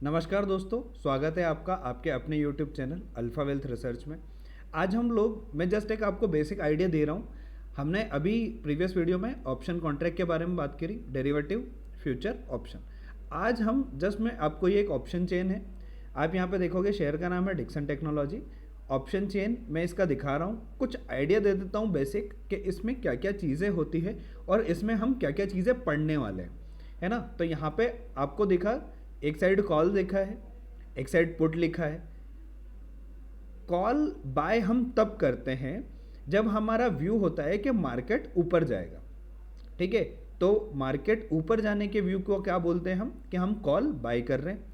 नमस्कार दोस्तों, स्वागत है आपका आपके अपने YouTube channel alpha wealth research में। आज मैं जस्ट एक आपको बेसिक आइडिया दे रहा हूँ। हमने अभी प्रीवियस वीडियो में ऑप्शन कॉन्ट्रैक्ट के बारे में बात करी, डेरिवेटिव, फ्यूचर, ऑप्शन। आज मैं आपको ये एक ऑप्शन चेन है, आप यहाँ पे देखोगे शेयर का नाम है डिक्सन टेक्नोलॉजी। ऑप्शन चेन मैं इसका दिखा रहा हूँ, कुछ आइडिया दे देता हूँ बेसिक कि इसमें क्या क्या चीज़ें होती है और इसमें हम क्या क्या चीज़ें पढ़ने वाले हैं, है ना। तो यहाँ पे आपको दिखा, एक साइड कॉल लिखा है, एक साइड पुट लिखा है। कॉल बाय हम तब करते हैं जब हमारा व्यू होता है कि मार्केट ऊपर जाएगा, ठीक है। तो मार्केट ऊपर जाने के व्यू को क्या बोलते हैं हम, कि हम कॉल बाय कर रहे हैं।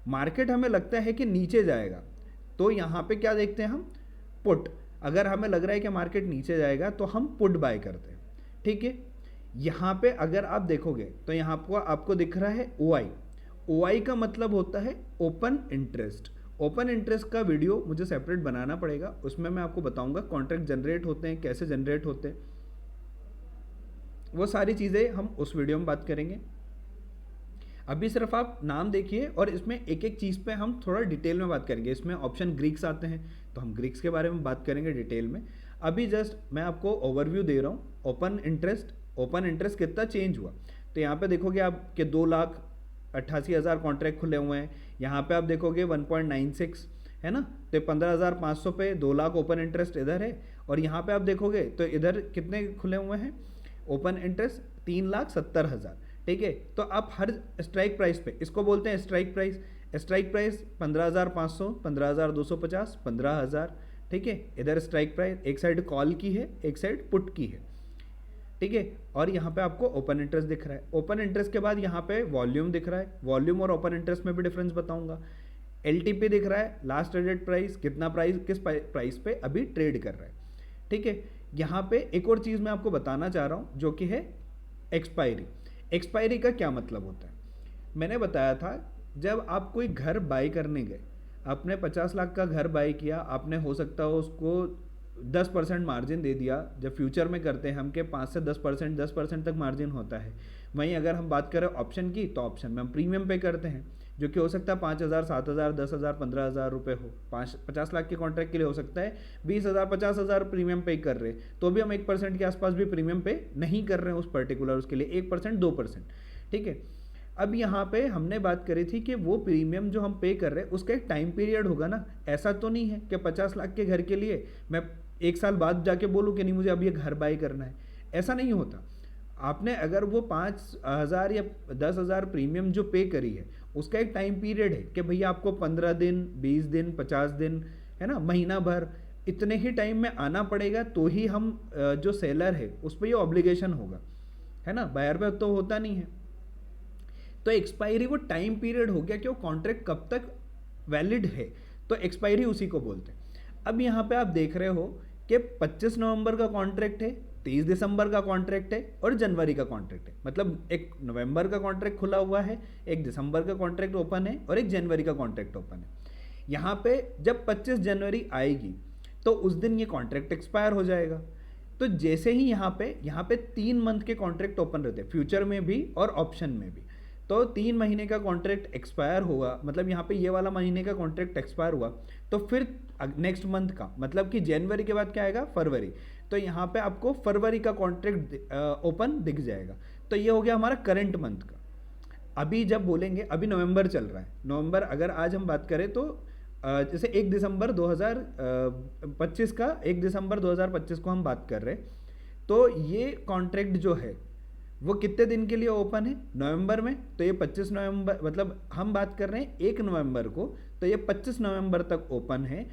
मार्केट हमें लगता है कि नीचे जाएगा, तो यहाँ पे क्या देखते हैं हम, पुट। अगर हमें लग रहा है कि मार्केट नीचे जाएगा तो हम पुट बाय करते हैं, ठीक है। यहाँ पे अगर आप देखोगे तो यहाँ पर आपको दिख रहा है OI। OI का मतलब होता है ओपन इंटरेस्ट। ओपन इंटरेस्ट का वीडियो मुझे सेपरेट बनाना पड़ेगा, उसमें मैं आपको बताऊंगा कॉन्ट्रैक्ट जनरेट होते हैं, कैसे जनरेट होते हैं, वो सारी चीज़ें हम उस वीडियो में बात करेंगे। अभी सिर्फ आप नाम देखिए और इसमें एक एक चीज़ पे हम थोड़ा डिटेल में बात करेंगे। इसमें ऑप्शन ग्रीक्स आते हैं तो हम ग्रीक्स के बारे में बात करेंगे डिटेल में। अभी जस्ट मैं आपको ओवरव्यू दे रहा हूँ। ओपन इंटरेस्ट कितना चेंज हुआ, तो यहाँ पे देखोगे आप कि 2,88,000 कॉन्ट्रैक्ट खुले हुए हैं। यहाँ पे आप देखोगे 1.96 है ना, तो 15,500 पे 2 लाख ओपन इंटरेस्ट इधर है। और यहाँ पे आप देखोगे तो इधर कितने खुले हुए हैं ओपन इंटरेस्ट, 3,70,000, ठीक है। तो आप हर स्ट्राइक प्राइस पे, इसको बोलते हैं स्ट्राइक प्राइस 15,500, 15,250, 15,000, ठीक है। इधर स्ट्राइक प्राइस एक साइड कॉल की है, एक साइड पुट की है, ठीक है। और यहाँ पे आपको ओपन इंटरेस्ट दिख रहा है। ओपन इंटरेस्ट के बाद यहाँ पे वॉल्यूम दिख रहा है। वॉल्यूम और ओपन इंटरेस्ट में भी डिफरेंस बताऊंगा। LTP दिख रहा है, लास्ट ट्रेडेड प्राइस, कितना प्राइस किस प्राइस पे अभी ट्रेड कर रहा है, ठीक है। यहाँ पे एक और चीज़ मैं आपको बताना चाह रहा हूँ जो कि है एक्सपायरी। एक्सपायरी का क्या मतलब होता है, मैंने बताया था जब आप कोई घर बाई करने गए, आपने 50 लाख का घर बाई किया, आपने हो सकता हो उसको 10% मार्जिन दे दिया। जब फ्यूचर में करते हैं हम के 5 से 10% तक मार्जिन होता है। वहीं अगर हम बात करें ऑप्शन की, तो ऑप्शन में हम प्रीमियम पे करते हैं, जो कि हो सकता है 5,000, 7,000, 10,000, 15,000 रुपये हो। 50 लाख के कॉन्ट्रैक्ट के लिए हो सकता है 20,000, 50,000 प्रीमियम पे कर रहे, तो भी हम 1% के आसपास भी प्रीमियम पे नहीं कर रहे हैं उस पर्टिकुलर उसके लिए, 1%, 2%, ठीक है। अब यहाँ पे हमने बात करी थी कि वो प्रीमियम जो हम पे कर रहे हैं उसका एक टाइम पीरियड होगा ना। ऐसा तो नहीं है कि 50 लाख के घर के लिए मैं 1 साल बाद जाके बोलूँ कि नहीं मुझे अब ये घर बाई करना है, ऐसा नहीं होता। आपने अगर वो 5,000 या 10,000 प्रीमियम जो पे करी है उसका एक टाइम पीरियड है कि भैया आपको 15 दिन, 20 दिन, 50 दिन, है ना, महीना भर, इतने ही टाइम में आना पड़ेगा, तो ही हम जो सेलर है उस पर ये ऑब्लिगेशन होगा, है ना। बायर पे तो होता नहीं है। तो एक्सपायरी वो टाइम पीरियड हो गया कि वो कॉन्ट्रैक्ट कब तक वैलिड है, तो एक्सपायरी उसी को बोलते हैं। अब यहाँ पे आप देख रहे हो कि 25 नवंबर का कॉन्ट्रैक्ट है, 30 दिसंबर का कॉन्ट्रैक्ट है और जनवरी का कॉन्ट्रैक्ट है। मतलब एक नवंबर का कॉन्ट्रैक्ट खुला हुआ है, एक दिसंबर का कॉन्ट्रैक्ट ओपन है और एक जनवरी का कॉन्ट्रैक्ट ओपन है। यहाँ पे जब 25 जनवरी आएगी तो उस दिन ये कॉन्ट्रैक्ट एक्सपायर हो जाएगा। तो जैसे ही यहाँ पे 3 मंथ के कॉन्ट्रैक्ट ओपन रहते हैं, फ्यूचर में भी और ऑप्शन में भी। तो 3 महीने का कॉन्ट्रैक्ट एक्सपायर हुआ, मतलब यहाँ पे ये वाला महीने का कॉन्ट्रैक्ट एक्सपायर हुआ, तो फिर नेक्स्ट मंथ का, मतलब कि जनवरी के बाद क्या आएगा, फरवरी। तो यहाँ पे आपको फरवरी का कॉन्ट्रैक्ट ओपन दिख जाएगा। तो ये हो गया हमारा करंट मंथ का। अभी जब बोलेंगे, अभी नवंबर चल रहा है, नवंबर अगर आज हम बात करें तो जैसे 1 दिसंबर 2025 का, 1 दिसंबर 2025 को हम बात कर रहे हैं, तो ये कॉन्ट्रैक्ट जो है वो कितने दिन के लिए ओपन है, नवंबर में। तो ये 25 नवंबर, मतलब हम बात कर रहे हैं 1 नवंबर को, तो ये 25 नवंबर तक ओपन है।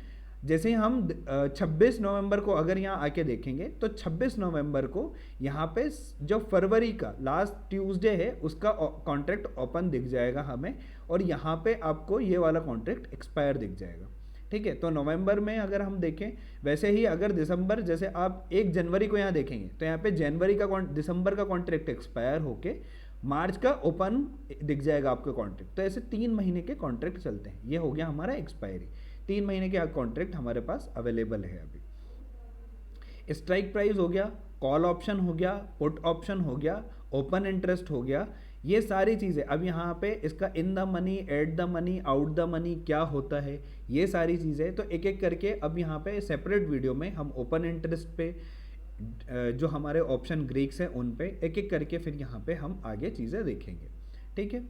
जैसे ही हम 26 नवंबर को अगर यहाँ आके देखेंगे तो 26 नवंबर को यहाँ पे जो फरवरी का लास्ट ट्यूसडे है उसका कॉन्ट्रैक्ट ओपन दिख जाएगा हमें, और यहाँ पे आपको ये वाला कॉन्ट्रैक्ट एक्सपायर दिख जाएगा, ठीक है। तो नवंबर में अगर हम देखें, वैसे ही अगर दिसंबर, जैसे आप 1 जनवरी को यहाँ देखेंगे तो यहाँ पे जनवरी का दिसंबर का कॉन्ट्रैक्ट एक्सपायर होके मार्च का ओपन दिख जाएगा आपका कॉन्ट्रैक्ट। तो ऐसे 3 महीने के कॉन्ट्रैक्ट चलते हैं। ये हो गया हमारा एक्सपायरी। 3 महीने के कॉन्ट्रैक्ट हमारे पास अवेलेबल है अभी। स्ट्राइक प्राइस हो गया, कॉल ऑप्शन हो गया, पुट ऑप्शन हो गया, ओपन इंटरेस्ट हो गया, ये सारी चीज़ें अब यहाँ पे इसका in the money, at the money, out the money क्या होता है, ये सारी चीज़ें तो एक एक करके अब यहाँ पे सेपरेट वीडियो में हम ओपन इंटरेस्ट पे जो हमारे ऑप्शन ग्रीक्स हैं उन पे एक एक करके फिर यहाँ पे हम आगे चीज़ें देखेंगे। ठीक है,